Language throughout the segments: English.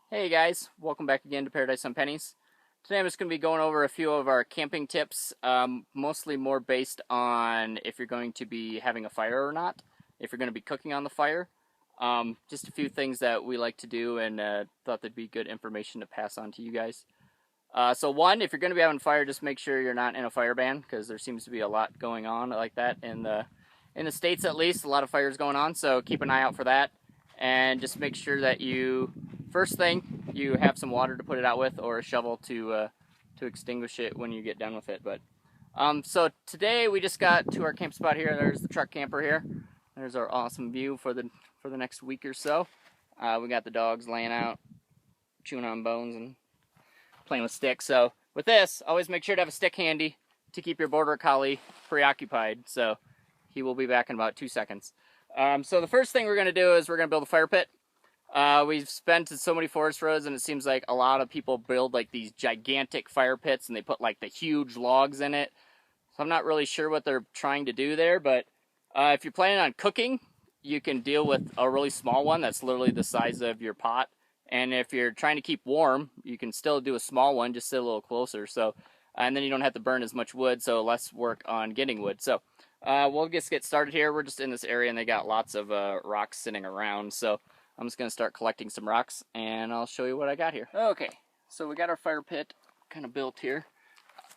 Hey guys, welcome back again to Paradise on Pennies. Today I'm just going to be going over a few of our camping tips, mostly more based on if you're going to be having a fire or not, if you're going to be cooking on the fire. Just a few things that we like to do and thought that'd be good information to pass on to you guys. So one, if you're going to be having fire, just make sure you're not in a fire ban because there seems to be a lot going on like that in the States at least, a lot of fires going on, so keep an eye out for that. And just make sure that first thing, you have some water to put it out with or a shovel to extinguish it when you get done with it. So today we just got to our camp spot here. There's the truck camper here. There's our awesome view for the next week or so. We got the dogs laying out, chewing on bones and playing with sticks. So with this, always make sure to have a stick handy to keep your border collie preoccupied. So he will be back in about 2 seconds. So the first thing we're going to do is we're going to build a fire pit. We've been to so many forest roads, and it seems like a lot of people build like these gigantic fire pits, and they put like the huge logs in it. So I'm not really sure what they're trying to do there, but if you're planning on cooking, you can deal with a really small one that's literally the size of your pot. And if you're trying to keep warm, you can still do a small one, just sit a little closer. So, and then you don't have to burn as much wood, so less work on getting wood. So we'll just get started here. We're just in this area, and they got lots of rocks sitting around. So I'm just going to start collecting some rocks, and I'll show you what I got here. Okay, so we got our fire pit kind of built here.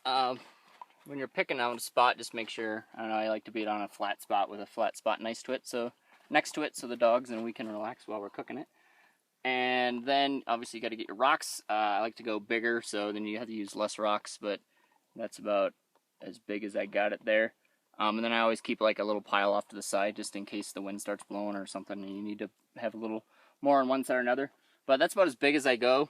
When you're picking out a spot, just make sure, I don't know, I like to be on a flat spot with a flat spot next to it, so the dogs and we can relax while we're cooking it. And then obviously you got to get your rocks. I like to go bigger, so then you have to use less rocks, but that's about as big as I got it there. And then I always keep like a little pile off to the side just in case the wind starts blowing or something and you need to have a little more on one side or another. But that's about as big as I go.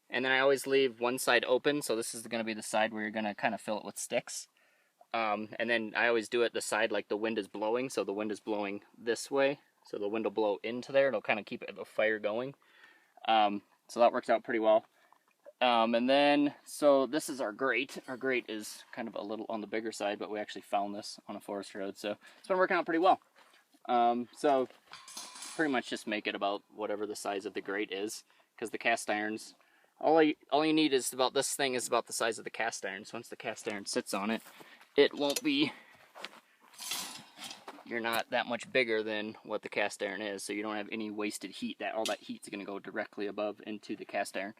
And then I always leave one side open, so this is going to be the side where you're going to kind of fill it with sticks. And then I always do it the side like the wind is blowing, so the wind is blowing this way. So the wind will blow into there, it'll kind of keep the fire going. So that works out pretty well. And then, so this is our grate. Our grate is kind of a little on the bigger side, but we actually found this on a forest road, so it's been working out pretty well. So pretty much just make it about whatever the size of the grate is, because the cast irons, all you need is about, this thing is about the size of the cast iron. So once the cast iron sits on it, it won't be, you're not that much bigger than what the cast iron is, so you don't have any wasted heat. All that heat's going to go directly above into the cast iron.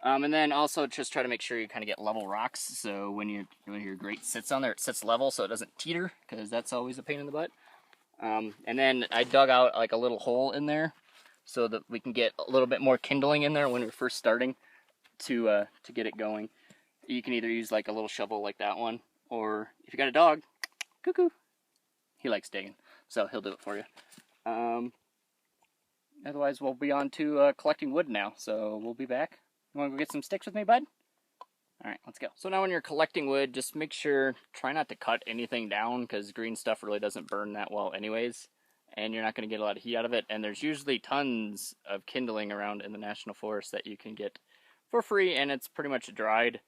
And then also just try to make sure you kind of get level rocks, so when your grate sits on there, it sits level so it doesn't teeter, because that's always a pain in the butt. And then I dug out like a little hole in there so that we can get a little bit more kindling in there when we're first starting to get it going. You can either use like a little shovel like that one, or if you got a dog, cuckoo, he likes digging, so he'll do it for you. Otherwise, we'll be on to collecting wood now, so we'll be back. You want to go get some sticks with me, bud? Alright, let's go. So now when you're collecting wood, just make sure, try not to cut anything down, because green stuff really doesn't burn that well anyways, and you're not going to get a lot of heat out of it, and there's usually tons of kindling around in the National Forest that you can get for free, and it's pretty much dried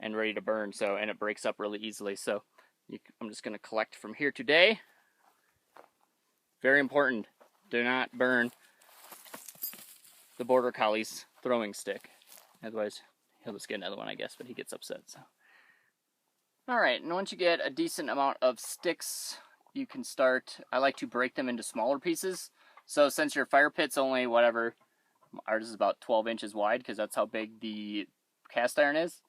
and ready to burn, so, and it breaks up really easily, so I'm just going to collect from here today. Very important, do not burn the Border Collie's throwing stick, otherwise he'll just get another one, I guess, but he gets upset, so. Alright, and once you get a decent amount of sticks, you can start, I like to break them into smaller pieces. So since your fire pit's only, whatever, ours is about 12 inches wide, because that's how big the cast iron is.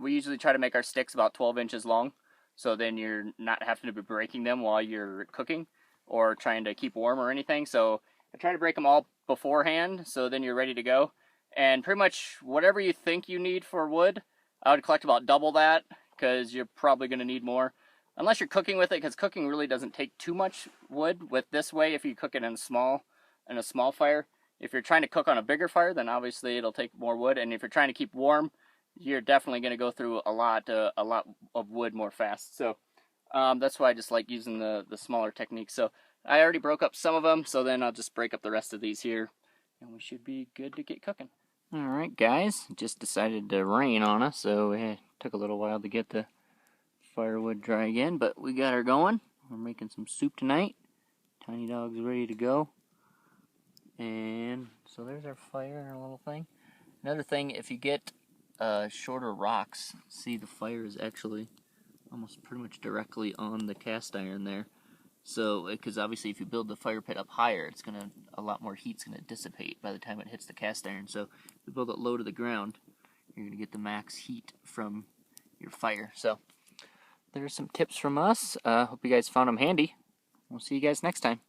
We usually try to make our sticks about 12 inches long, so then you're not having to be breaking them while you're cooking, or trying to keep warm or anything. So I try to break them all beforehand, so then you're ready to go. And pretty much whatever you think you need for wood, I would collect about double that, because you're probably going to need more. Unless you're cooking with it, because cooking really doesn't take too much wood with this way if you cook it in a small fire. If you're trying to cook on a bigger fire, then obviously it'll take more wood. And if you're trying to keep warm, you're definitely going to go through a lot of wood more fast. So that's why I just like using the smaller technique. So I already broke up some of them, so then I'll just break up the rest of these here, and we should be good to get cooking. Alright guys, it just decided to rain on us, so it took a little while to get the firewood dry again, but we got her going. We're making some soup tonight. Tiny Dog's ready to go. And so there's our fire and our little thing. Another thing, if you get shorter rocks, see the fire is actually almost pretty much directly on the cast iron there. So, because obviously if you build the fire pit up higher, it's gonna, a lot more heat's gonna dissipate by the time it hits the cast iron. So, if you build it low to the ground, you're gonna get the max heat from your fire. So, there's some tips from us. Hope you guys found them handy. We'll see you guys next time.